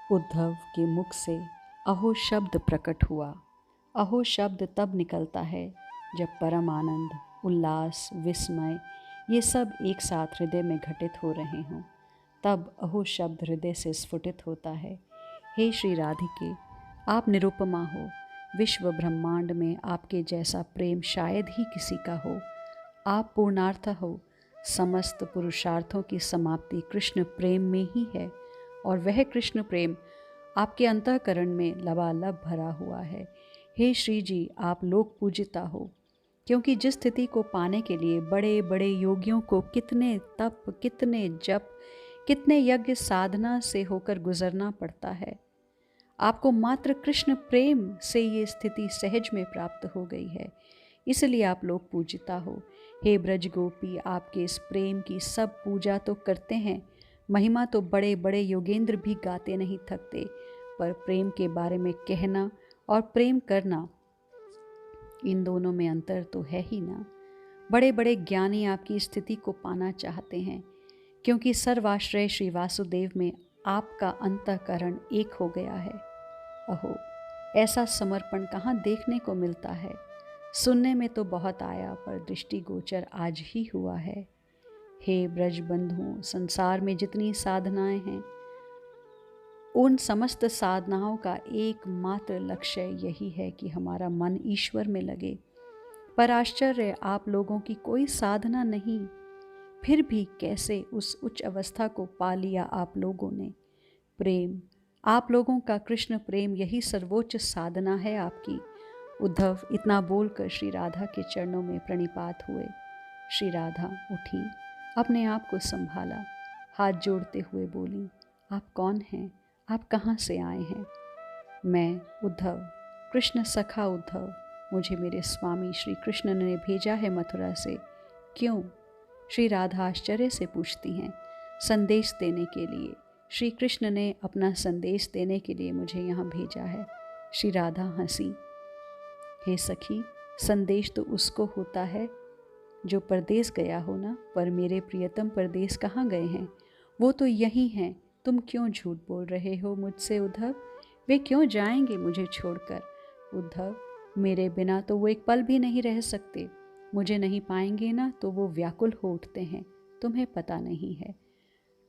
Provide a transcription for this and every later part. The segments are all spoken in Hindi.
उद्धव के मुख से अहो शब्द प्रकट हुआ। अहो शब्द तब निकलता है जब परम आनंद, उल्लास, विस्मय ये सब एक साथ हृदय में घटित हो रहे हों। तब अहो शब्द हृदय से स्फुटित होता है। हे श्री राधिके, आप निरुपमा हो। विश्व ब्रह्मांड में आपके जैसा प्रेम शायद ही किसी का हो। आप पूर्णार्थ हो। समस्त पुरुषार्थों की समाप्ति कृष्ण प्रेम में ही है और वह कृष्ण प्रेम आपके अंतःकरण में लबालब भरा हुआ है। हे श्री जी, आप लोक पूजिता हो, क्योंकि जिस स्थिति को पाने के लिए बड़े बड़े योगियों को कितने तप, कितने जप, कितने यज्ञ साधना से होकर गुजरना पड़ता है, आपको मात्र कृष्ण प्रेम से ये स्थिति सहज में प्राप्त हो गई है। इसलिए आप लोग पूजिता हो। हे ब्रज गोपी, आपके इस प्रेम की सब पूजा तो करते हैं, महिमा तो बड़े बड़े योगेंद्र भी गाते नहीं थकते, पर प्रेम के बारे में कहना और प्रेम करना, इन दोनों में अंतर तो है ही ना। बड़े बड़े ज्ञानी आपकी स्थिति को पाना चाहते हैं, क्योंकि सर्वाश्रय श्री वासुदेव में आपका अंतःकरण एक हो गया है। अहो, ऐसा समर्पण कहाँ देखने को मिलता है। सुनने में तो बहुत आया, पर दृष्टिगोचर आज ही हुआ है। हे ब्रज बंधुओं, संसार में जितनी साधनाएं हैं, उन समस्त साधनाओं का एकमात्र लक्ष्य यही है कि हमारा मन ईश्वर में लगे। पर आश्चर्य, आप लोगों की कोई साधना नहीं, फिर भी कैसे उस उच्च अवस्था को पा लिया आप लोगों ने। प्रेम, आप लोगों का कृष्ण प्रेम यही सर्वोच्च साधना है आपकी। उद्धव इतना बोलकर श्री राधा के चरणों में प्रणिपात हुए। श्री राधा उठी, अपने आप को संभाला, हाथ जोड़ते हुए बोली, आप कौन हैं? आप कहाँ से आए हैं? मैं उद्धव, कृष्ण सखा उद्धव। मुझे मेरे स्वामी श्री कृष्ण ने भेजा है मथुरा से। क्यों? श्री राधा आश्चर्य से पूछती हैं। संदेश देने के लिए। श्री कृष्ण ने अपना संदेश देने के लिए मुझे यहाँ भेजा है। श्री राधा हंसी। हे सखी, संदेश तो उसको होता है जो परदेश गया हो ना, पर मेरे प्रियतम परदेश कहाँ गए हैं? वो तो यही हैं। तुम क्यों झूठ बोल रहे हो मुझसे उद्धव? वे क्यों जाएंगे मुझे छोड़कर? उद्धव, मेरे बिना तो वो एक पल भी नहीं रह सकते। मुझे नहीं पाएंगे ना तो वो व्याकुल हो उठते हैं, तुम्हें पता नहीं है।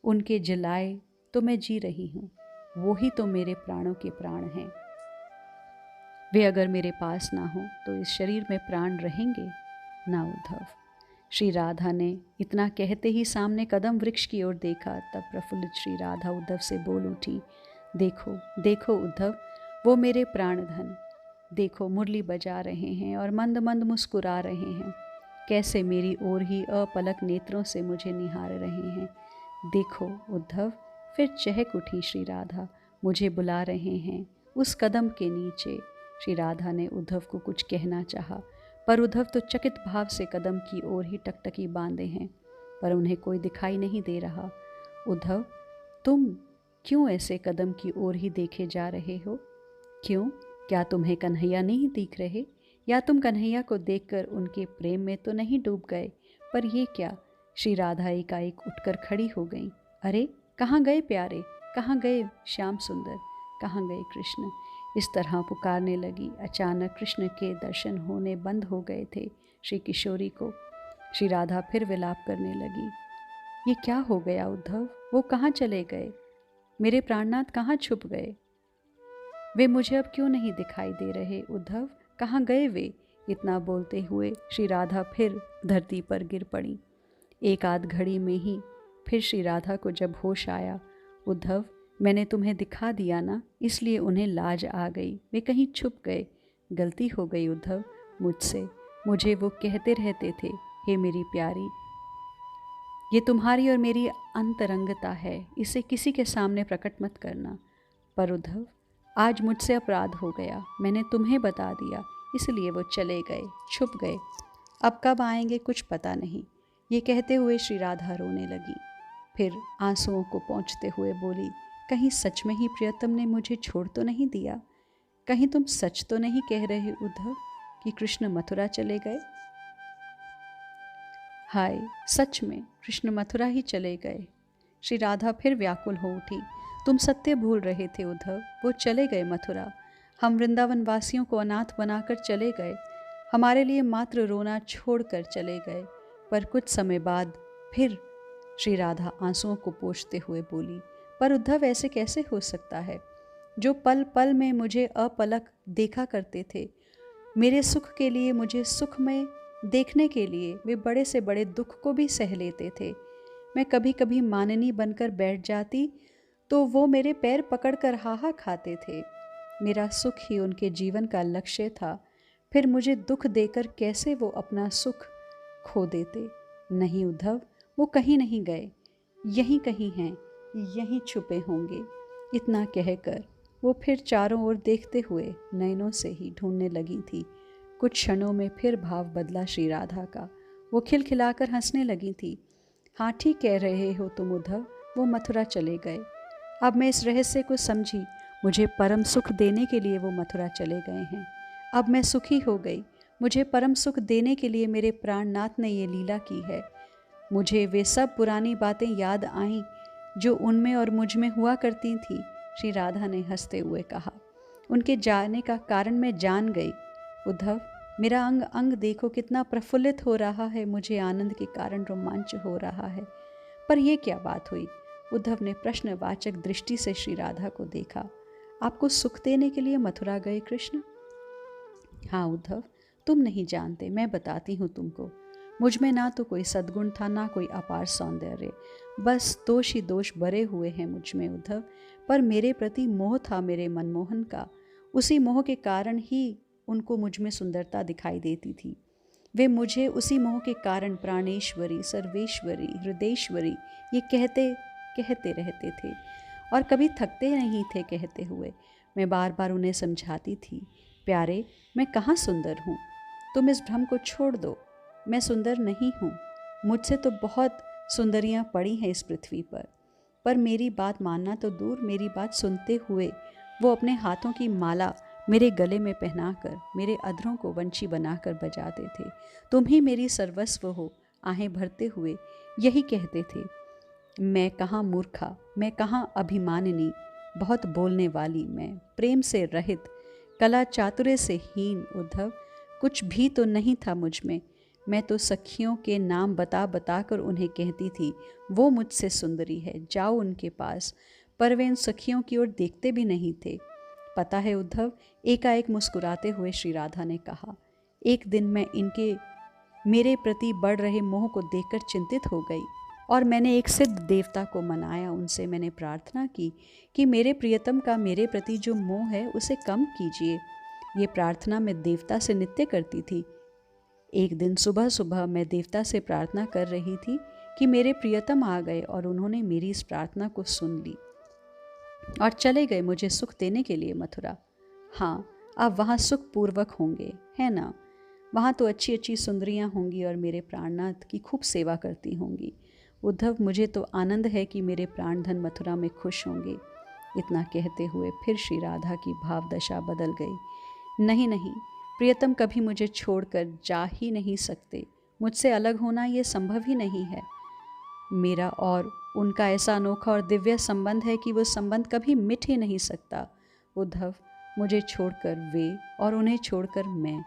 उनके जलाए तो मैं जी रही हूँ, वो ही तो मेरे प्राणों के प्राण हैं। वे अगर मेरे पास ना हो तो इस शरीर में प्राण रहेंगे ना उद्धव। श्री राधा ने इतना कहते ही सामने कदम वृक्ष की ओर देखा। तब प्रफुल्लित श्री राधा उद्धव से बोल उठी, देखो देखो उद्धव, वो मेरे प्राणधन, देखो मुरली बजा रहे हैं और मंद मंद मुस्कुरा रहे हैं, कैसे मेरी ओर ही अपलक नेत्रों से मुझे निहार रहे हैं। देखो उद्धव। फिर चहक उठी श्री राधा, मुझे बुला रहे हैं उस कदम के नीचे। श्री राधा ने उद्धव को कुछ कहना चाहा, पर उद्धव तो चकित भाव से कदम की ओर ही टकटकी बांधे हैं, पर उन्हें कोई दिखाई नहीं दे रहा। उद्धव, तुम क्यों ऐसे कदम की ओर ही देखे जा रहे हो? क्यों? क्या तुम्हें कन्हैया नहीं दिख रहे? या तुम कन्हैया को देखकर उनके प्रेम में तो नहीं डूब गए? पर ये क्या? श्री राधा एकाएक उठकर खड़ी हो गई। अरे, कहाँ गए प्यारे? कहाँ गए श्याम सुंदर? कहाँ गए कृष्ण? इस तरह पुकारने लगी। अचानक कृष्ण के दर्शन होने बंद हो गए थे श्री किशोरी को। श्री राधा फिर विलाप करने लगी। ये क्या हो गया उद्धव? वो कहाँ चले गए? मेरे प्राणनाथ कहाँ छुप गए? वे मुझे अब क्यों नहीं दिखाई दे रहे उद्धव? कहाँ गए वे? इतना बोलते हुए श्री राधा फिर धरती पर गिर पड़ी। एक आध घड़ी में ही फिर श्री राधा को जब होश आया, उद्धव, मैंने तुम्हें दिखा दिया ना, इसलिए उन्हें लाज आ गई, वे कहीं छुप गए। गलती हो गई उद्धव मुझसे। मुझे वो कहते रहते थे, हे मेरी प्यारी, ये तुम्हारी और मेरी अंतरंगता है, इसे किसी के सामने प्रकट मत करना। पर उद्धव, आज मुझसे अपराध हो गया, मैंने तुम्हें बता दिया, इसलिए वो चले गए, छुप गए। अब कब आएंगे कुछ पता नहीं। ये कहते हुए श्री राधा रोने लगी। फिर आंसुओं को पोंछते हुए बोली, कहीं सच में ही प्रियतम ने मुझे छोड़ तो नहीं दिया? कहीं तुम सच तो नहीं कह रहे उद्धव कि कृष्ण मथुरा चले गए? हाय, सच में कृष्ण मथुरा ही चले गए। श्री राधा फिर व्याकुल हो उठी। तुम सत्य भूल रहे थे उद्धव, वो चले गए मथुरा। हम वृंदावन वासियों को अनाथ बनाकर चले गए, हमारे लिए मात्र रोना छोड़कर चले गए। पर कुछ समय बाद फिर, श्री राधा आंसुओं को पोंछते हुए बोली, पर उद्धव ऐसे कैसे हो सकता है? जो पल पल में मुझे अपलक देखा करते थे, मेरे सुख के लिए, मुझे सुख में देखने के लिए वे बड़े से बड़े दुख को भी सह लेते थे। मैं कभी कभी माननी बनकर बैठ जाती तो वो मेरे पैर पकड़कर हाहा खाते थे। मेरा सुख ही उनके जीवन का लक्ष्य था, फिर मुझे दुख देकर कैसे वो अपना सुख खो देते? नहीं उद्धव, वो कहीं नहीं गए, यहीं कहीं हैं, यहीं छुपे होंगे। इतना कहकर वो फिर चारों ओर देखते हुए नयनों से ही ढूंढने लगी थी। कुछ क्षणों में फिर भाव बदला श्री राधा का। वो खिलखिलाकर हंसने लगी थी। हाँ, ठीक कह रहे हो तुम उद्धव, वो मथुरा चले गए। अब मैं इस रहस्य को समझी, मुझे परम सुख देने के लिए वो मथुरा चले गए हैं। अब मैं सुखी हो गई, मुझे परम सुख देने के लिए मेरे प्राणनाथ ने ये लीला की है। मुझे वे सब पुरानी बातें याद आईं जो उनमें और मुझ में हुआ करती थी। श्री राधा ने हंसते हुए कहा। उनके जाने का कारण मैं जान गई उद्धव, मेरा अंग अंग देखो कितना प्रफुल्लित हो रहा है, मुझे आनंद के कारण रोमांच हो रहा है। पर यह क्या बात हुई? उद्धव ने प्रश्नवाचक दृष्टि से श्री राधा को देखा। आपको सुख देने के लिए मथुरा गए कृष्ण? हाँ उद्धव, तुम नहीं जानते, मैं बताती हूँ तुमको। मुझ में ना तो कोई सद्गुण था, ना कोई अपार सौंदर्य, बस दोष ही दोष भरे हुए हैं मुझ में उद्धव। पर मेरे प्रति मोह था, मेरे मनमोहन का। उसी मोह के कारण ही उनको मुझ में सुंदरता दिखाई देती थी। वे मुझे उसी मोह के कारण प्राणेश्वरी, सर्वेश्वरी, हृदयेश्वरी ये कहते कहते रहते थे और कभी थकते नहीं थे कहते हुए। मैं बार बार उन्हें समझाती थी, प्यारे मैं कहाँ सुंदर हूँ, तुम इस भ्रम को छोड़ दो, मैं सुंदर नहीं हूँ, मुझसे तो बहुत सुंदरियाँ पड़ी हैं इस पृथ्वी पर मेरी बात मानना तो दूर, मेरी बात सुनते हुए वो अपने हाथों की माला मेरे गले में पहनाकर मेरे अधरों को वंशी बनाकर बजाते थे। तुम ही मेरी सर्वस्व हो, आहें भरते हुए यही कहते थे। मैं कहाँ मूर्खा, मैं कहाँ अभिमानिनी, बहुत बोलने वाली मैं, प्रेम से रहित, कला चातुर्य से हीन उद्धव, कुछ भी तो नहीं था मुझ में। मैं तो सखियों के नाम बता बता कर उन्हें कहती थी वो मुझसे सुंदरी है, जाओ उनके पास, पर वे इन सखियों की ओर देखते भी नहीं थे। पता है उद्धव, एकाएक मुस्कुराते हुए श्री राधा ने कहा, एक दिन मैं इनके मेरे प्रति बढ़ रहे मोह को देखकर चिंतित हो गई और मैंने एक सिद्ध देवता को मनाया। उनसे मैंने प्रार्थना की कि मेरे प्रियतम का मेरे प्रति जो मोह है उसे कम कीजिए। ये प्रार्थना मैं देवता से नित्य करती थी। एक दिन सुबह सुबह मैं देवता से प्रार्थना कर रही थी कि मेरे प्रियतम आ गए और उन्होंने मेरी इस प्रार्थना को सुन ली और चले गए मुझे सुख देने के लिए मथुरा। हाँ, अब वहाँ सुख पूर्वक होंगे, है ना? वहाँ तो अच्छी अच्छी सुंदरियाँ होंगी और मेरे प्राणनाथ की खूब सेवा करती होंगी। उद्धव, मुझे तो आनंद है कि मेरे प्राणधन मथुरा में खुश होंगे। इतना कहते हुए फिर श्री राधा की भाव दशा बदल गई। नहीं नहीं, प्रियतम कभी मुझे छोड़कर जा ही नहीं सकते, मुझसे अलग होना ये संभव ही नहीं है। मेरा और उनका ऐसा अनोखा और दिव्य संबंध है कि वो संबंध कभी मिट ही नहीं सकता। उद्धव, मुझे छोड़कर वे और उन्हें छोड़कर मैं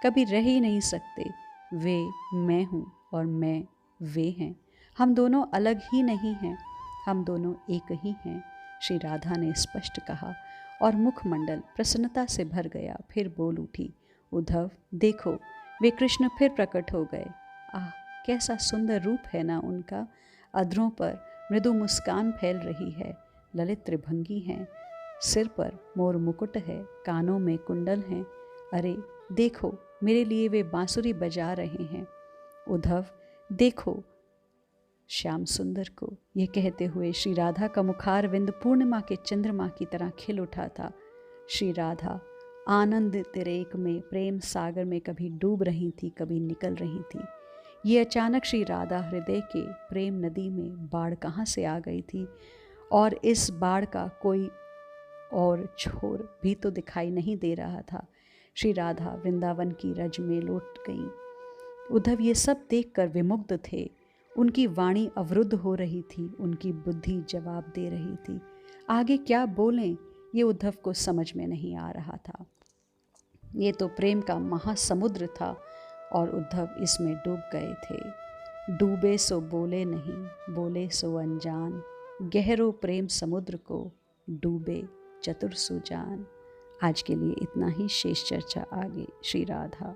कभी रह ही नहीं सकते। वे मैं हूँ और मैं वे हैं, हम दोनों अलग ही नहीं हैं, हम दोनों एक ही हैं, श्री राधा ने स्पष्ट कहा और मुखमंडल प्रसन्नता से भर गया। फिर बोल उठी, उद्धव देखो, वे कृष्ण फिर प्रकट हो गए। आह, कैसा सुंदर रूप है ना उनका। अधरों पर मृदु मुस्कान फैल रही है, ललित त्रिभंगी हैं, सिर पर मोर मुकुट है, कानों में कुंडल हैं। अरे देखो, मेरे लिए वे बांसुरी बजा रहे हैं। उद्धव देखो श्याम सुंदर को। ये कहते हुए श्री राधा का मुखारविंद पूर्णिमा के चंद्रमा की तरह खिल उठा था। श्री राधा आनंद तिरेक में, प्रेम सागर में कभी डूब रही थी, कभी निकल रही थी। ये अचानक श्री राधा हृदय के प्रेम नदी में बाढ़ कहाँ से आ गई थी और इस बाढ़ का कोई और छोर भी तो दिखाई नहीं दे रहा था। श्री राधा वृंदावन की रज में लौट गई। उद्धव ये सब देखकर विमुग्ध थे। उनकी वाणी अवरुद्ध हो रही थी, उनकी बुद्धि जवाब दे रही थी। आगे क्या बोलें ये उद्धव को समझ में नहीं आ रहा था। ये तो प्रेम का महासमुद्र था और उद्धव इसमें डूब गए थे। डूबे सो बोले नहीं, बोले सो अनजान, गहरो प्रेम समुद्र को डूबे चतुर सुजान। आज के लिए इतना ही, शेष चर्चा आगे। श्री राधा।